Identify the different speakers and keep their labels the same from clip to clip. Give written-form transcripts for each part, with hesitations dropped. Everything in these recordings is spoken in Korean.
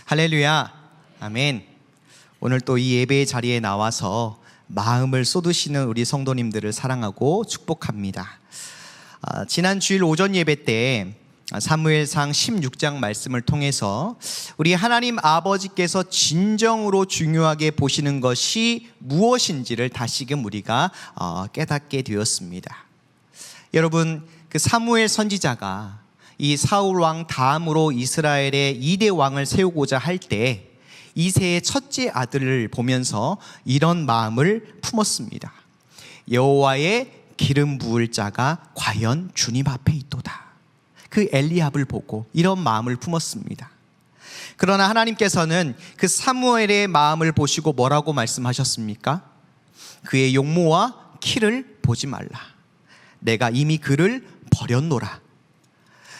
Speaker 1: 할렐루야, 아멘. 오늘 또 이 예배의 자리에 나와서 마음을 쏟으시는 우리 성도님들을 사랑하고 축복합니다. 지난 주일 오전 예배 때 사무엘상 16장 말씀을 통해서 우리 하나님 아버지께서 진정으로 중요하게 보시는 것이 무엇인지를 다시금 우리가 깨닫게 되었습니다. 여러분, 그 사무엘 선지자가 이 사울 왕 다음으로 이스라엘의 2대 왕을 세우고자 할 때 이새의 첫째 아들을 보면서 이런 마음을 품었습니다. 여호와의 기름 부을 자가 과연 주님 앞에 있도다. 그 엘리압을 보고 이런 마음을 품었습니다. 그러나 하나님께서는 그 사무엘의 마음을 보시고 뭐라고 말씀하셨습니까? 그의 용모와 키를 보지 말라. 내가 이미 그를 버렸노라.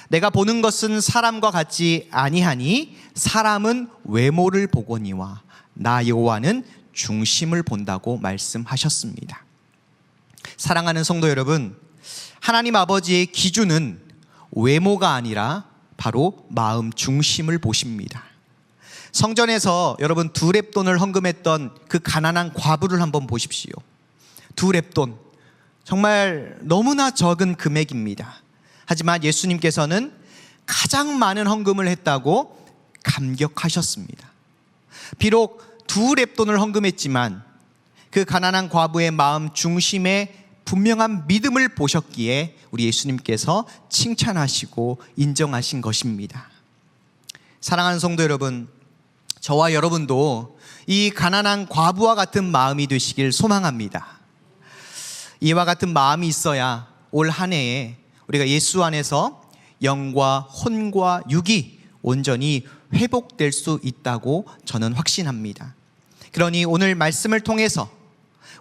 Speaker 1: 내가 보는 것은 사람과 같지 아니하니 사람은 외모를 보거니와 나 여호와는 중심을 본다고 말씀하셨습니다. 사랑하는 성도 여러분, 하나님 아버지의 기준은 외모가 아니라 바로 마음 중심을 보십니다. 성전에서 여러분 두 렙돈을 헌금했던 그 가난한 과부를 한번 보십시오. 두 렙돈, 정말 너무나 적은 금액입니다. 하지만 예수님께서는 가장 많은 헌금을 했다고 감격하셨습니다. 비록 두 렙돈을 헌금했지만 그 가난한 과부의 마음 중심에 분명한 믿음을 보셨기에 우리 예수님께서 칭찬하시고 인정하신 것입니다. 사랑하는 성도 여러분, 저와 여러분도 이 가난한 과부와 같은 마음이 되시길 소망합니다. 이와 같은 마음이 있어야 올 한 해에 우리가 예수 안에서 영과 혼과 육이 온전히 회복될 수 있다고 저는 확신합니다. 그러니 오늘 말씀을 통해서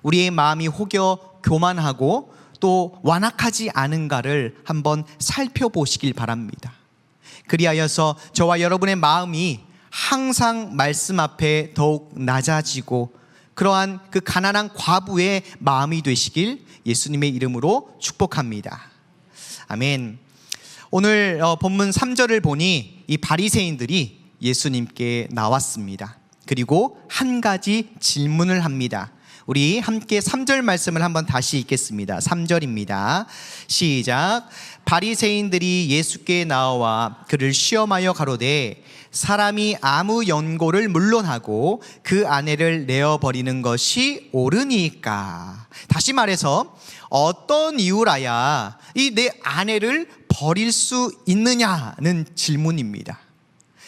Speaker 1: 우리의 마음이 혹여 교만하고 또 완악하지 않은가를 한번 살펴보시길 바랍니다. 그리하여서 저와 여러분의 마음이 항상 말씀 앞에 더욱 낮아지고 그러한 그 가난한 과부의 마음이 되시길 예수님의 이름으로 축복합니다. 아멘. 오늘 본문 3절을 보니 이 바리새인들이 예수님께 나왔습니다. 그리고 한 가지 질문을 합니다. 우리 함께 3절 말씀을 한번 다시 읽겠습니다. 3절입니다. 시작. 바리새인들이 예수께 나와 그를 시험하여 가로되 사람이 아무 연고를 물론하고 그 아내를 내어버리는 것이 옳으니까. 다시 말해서 어떤 이유라야 이 내 아내를 버릴 수 있느냐는 질문입니다.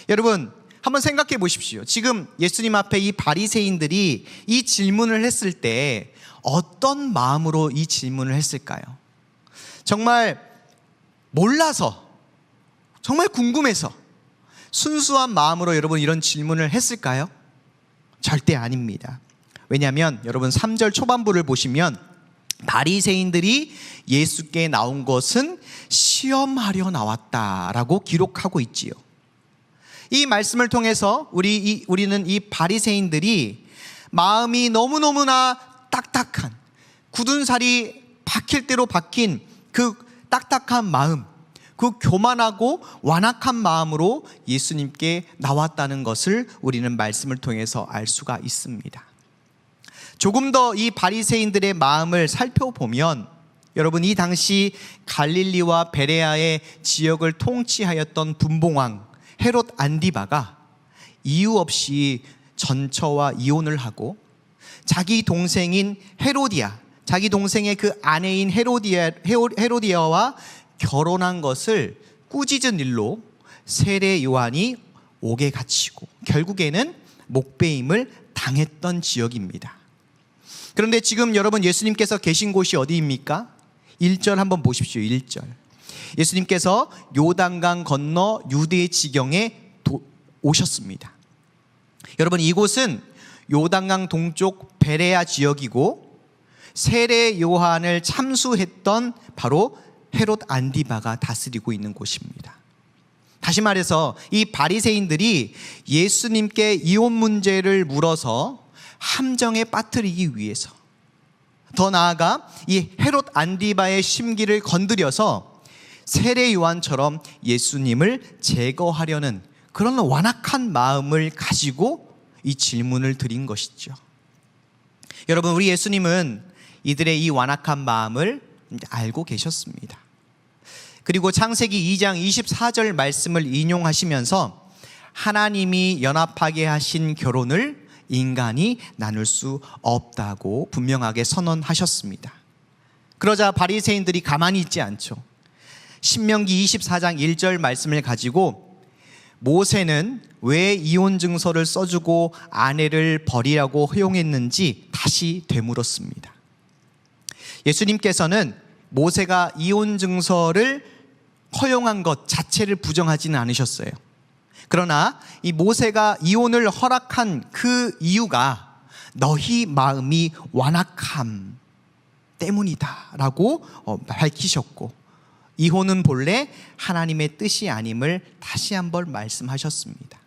Speaker 1: 여러분 한번 생각해 보십시오. 지금 예수님 앞에 이 바리새인들이 이 질문을 했을 때 어떤 마음으로 이 질문을 했을까요? 정말 몰라서, 정말 궁금해서 순수한 마음으로 여러분 이런 질문을 했을까요? 절대 아닙니다. 왜냐하면 여러분 3절 초반부를 보시면 바리새인들이 예수께 나온 것은 시험하려 나왔다라고 기록하고 있지요. 이 말씀을 통해서 우리는 이 바리새인들이 마음이 너무너무나 딱딱한, 굳은 살이 박힐 대로 박힌 그 딱딱한 마음, 그 교만하고 완악한 마음으로 예수님께 나왔다는 것을 우리는 말씀을 통해서 알 수가 있습니다. 조금 더 이 바리새인들의 마음을 살펴보면 여러분 이 당시 갈릴리와 베레아의 지역을 통치하였던 분봉왕 헤롯 안디바가 이유 없이 전처와 이혼을 하고 자기 동생인 헤로디아, 자기 동생의 그 아내인 헤로디아와 결혼한 것을 꾸짖은 일로 세례 요한이 옥에 갇히고 결국에는 목배임을 당했던 지역입니다. 그런데 지금 여러분 예수님께서 계신 곳이 어디입니까? 1절 한번 보십시오. 1절. 예수님께서 요단강 건너 유대 지경에 오셨습니다. 여러분 이곳은 요단강 동쪽 베레아 지역이고 세례 요한을 참수했던 바로 헤롯 안디바가 다스리고 있는 곳입니다. 다시 말해서 이 바리새인들이 예수님께 이혼 문제를 물어서 함정에 빠뜨리기 위해서, 더 나아가 이 헤롯 안디바의 심기를 건드려서 세례 요한처럼 예수님을 제거하려는 그런 완악한 마음을 가지고 이 질문을 드린 것이죠. 여러분, 우리 예수님은 이들의 이 완악한 마음을 알고 계셨습니다. 그리고 창세기 2장 24절 말씀을 인용하시면서 하나님이 연합하게 하신 결혼을 인간이 나눌 수 없다고 분명하게 선언하셨습니다. 그러자 바리새인들이 가만히 있지 않죠. 신명기 24장 1절 말씀을 가지고 모세는 왜 이혼 증서를 써주고 아내를 버리라고 허용했는지 다시 되물었습니다. 예수님께서는 모세가 이혼 증서를 허용한 것 자체를 부정하지는 않으셨어요. 그러나 이 모세가 이혼을 허락한 그 이유가 너희 마음이 완악함 때문이다 라고 밝히셨고, 이혼은 본래 하나님의 뜻이 아님을 다시 한번 말씀하셨습니다.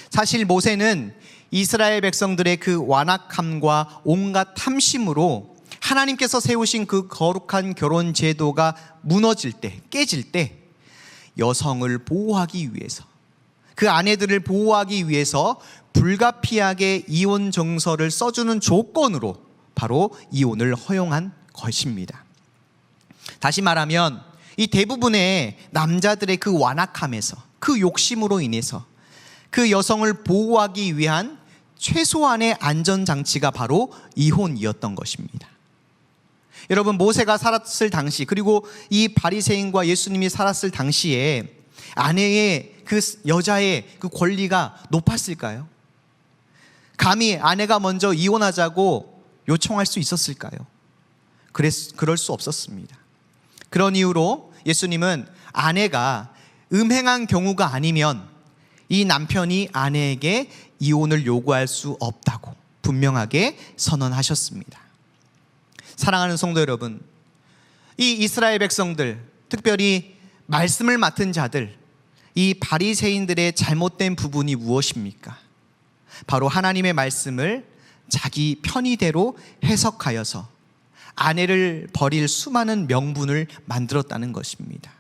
Speaker 1: 사실 모세는 이스라엘 백성들의 그 완악함과 온갖 탐심으로 하나님께서 세우신 그 거룩한 결혼 제도가 무너질 때, 깨질 때 여성을 보호하기 위해서, 그 아내들을 보호하기 위해서 불가피하게 이혼 정서를 써주는 조건으로 바로 이혼을 허용한 것입니다. 다시 말하면 이 대부분의 남자들의 그 완악함에서, 그 욕심으로 인해서 그 여성을 보호하기 위한 최소한의 안전장치가 바로 이혼이었던 것입니다. 여러분, 모세가 살았을 당시, 그리고 이 바리새인과 예수님이 살았을 당시에 아내의 그 여자의 그 권리가 높았을까요? 감히 아내가 먼저 이혼하자고 요청할 수 있었을까요? 그럴 수 없었습니다. 그런 이유로 예수님은 아내가 음행한 경우가 아니면 이 남편이 아내에게 이혼을 요구할 수 없다고 분명하게 선언하셨습니다. 사랑하는 성도 여러분, 이 이스라엘 백성들, 특별히 말씀을 맡은 자들, 이 바리새인들의 잘못된 부분이 무엇입니까? 바로 하나님의 말씀을 자기 편의대로 해석하여서 아내를 버릴 수많은 명분을 만들었다는 것입니다.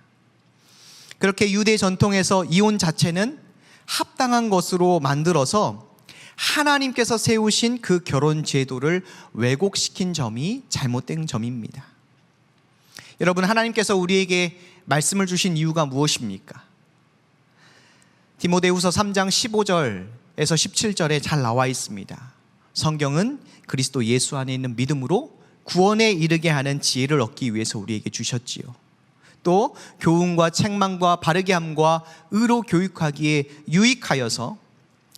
Speaker 1: 그렇게 유대 전통에서 이혼 자체는 합당한 것으로 만들어서 하나님께서 세우신 그 결혼 제도를 왜곡시킨 점이 잘못된 점입니다. 여러분, 하나님께서 우리에게 말씀을 주신 이유가 무엇입니까? 디모데후서 3장 15절에서 17절에 잘 나와 있습니다. 성경은 그리스도 예수 안에 있는 믿음으로 구원에 이르게 하는 지혜를 얻기 위해서 우리에게 주셨지요. 또 교훈과 책망과 바르게 함과 의로 교육하기에 유익하여서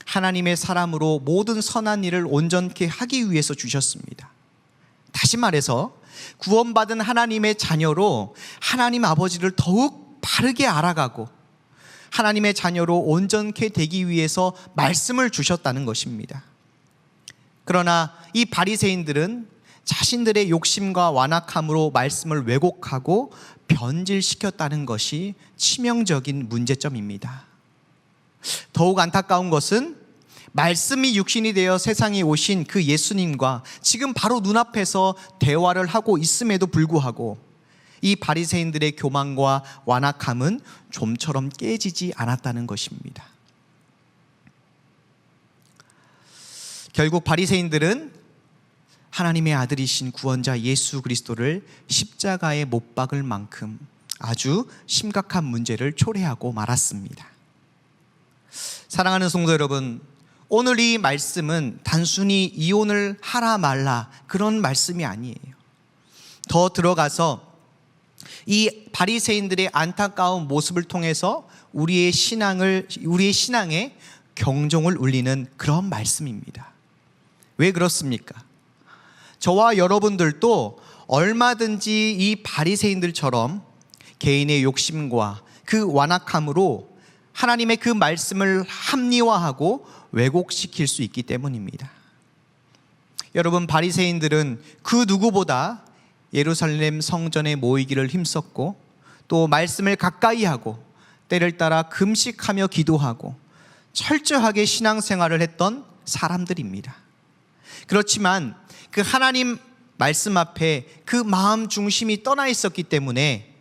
Speaker 1: 하나님의 사람으로 모든 선한 일을 온전케 하기 위해서 주셨습니다. 다시 말해서 구원받은 하나님의 자녀로 하나님 아버지를 더욱 바르게 알아가고 하나님의 자녀로 온전케 되기 위해서 말씀을 주셨다는 것입니다. 그러나 이 바리새인들은 자신들의 욕심과 완악함으로 말씀을 왜곡하고 변질시켰다는 것이 치명적인 문제점입니다. 더욱 안타까운 것은 말씀이 육신이 되어 세상에 오신 그 예수님과 지금 바로 눈앞에서 대화를 하고 있음에도 불구하고 이 바리새인들의 교만과 완악함은 좀처럼 깨지지 않았다는 것입니다. 결국 바리새인들은 하나님의 아들이신 구원자 예수 그리스도를 십자가에 못 박을 만큼 아주 심각한 문제를 초래하고 말았습니다. 사랑하는 성도 여러분, 오늘 이 말씀은 단순히 이혼을 하라 말라 그런 말씀이 아니에요. 더 들어가서 이 바리새인들의 안타까운 모습을 통해서 우리의 신앙에 경종을 울리는 그런 말씀입니다. 왜 그렇습니까? 저와 여러분들도 얼마든지 이 바리새인들처럼 개인의 욕심과 그 완악함으로 하나님의 그 말씀을 합리화하고 왜곡시킬 수 있기 때문입니다. 여러분, 바리새인들은 그 누구보다 예루살렘 성전에 모이기를 힘썼고 또 말씀을 가까이 하고 때를 따라 금식하며 기도하고 철저하게 신앙생활을 했던 사람들입니다. 그렇지만 그 하나님 말씀 앞에 그 마음 중심이 떠나 있었기 때문에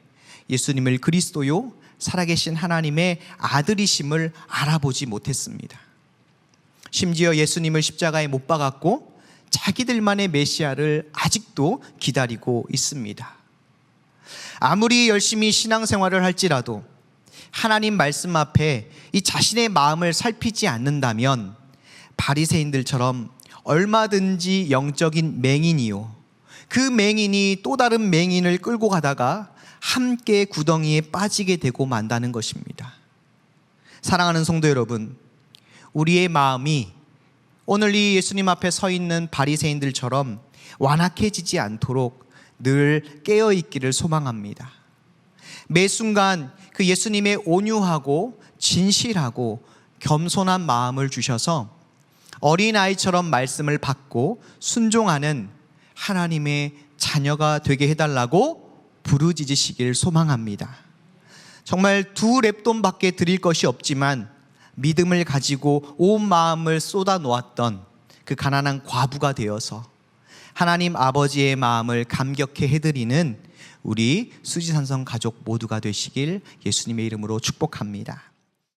Speaker 1: 예수님을 그리스도요 살아계신 하나님의 아들이심을 알아보지 못했습니다. 심지어 예수님을 십자가에 못 박았고 자기들만의 메시아를 아직도 기다리고 있습니다. 아무리 열심히 신앙생활을 할지라도 하나님 말씀 앞에 이 자신의 마음을 살피지 않는다면 바리새인들처럼 얼마든지 영적인 맹인이요, 그 맹인이 또 다른 맹인을 끌고 가다가 함께 구덩이에 빠지게 되고 만다는 것입니다. 사랑하는 성도 여러분, 우리의 마음이 오늘 이 예수님 앞에 서 있는 바리새인들처럼 완악해지지 않도록 늘 깨어 있기를 소망합니다. 매 순간 그 예수님의 온유하고 진실하고 겸손한 마음을 주셔서 어린아이처럼 말씀을 받고 순종하는 하나님의 자녀가 되게 해달라고 부르짖으시길 소망합니다. 정말 2렙돈밖에 드릴 것이 없지만 믿음을 가지고 온 마음을 쏟아 놓았던 그 가난한 과부가 되어서 하나님 아버지의 마음을 감격해 해드리는 우리 수지산성 가족 모두가 되시길 예수님의 이름으로 축복합니다.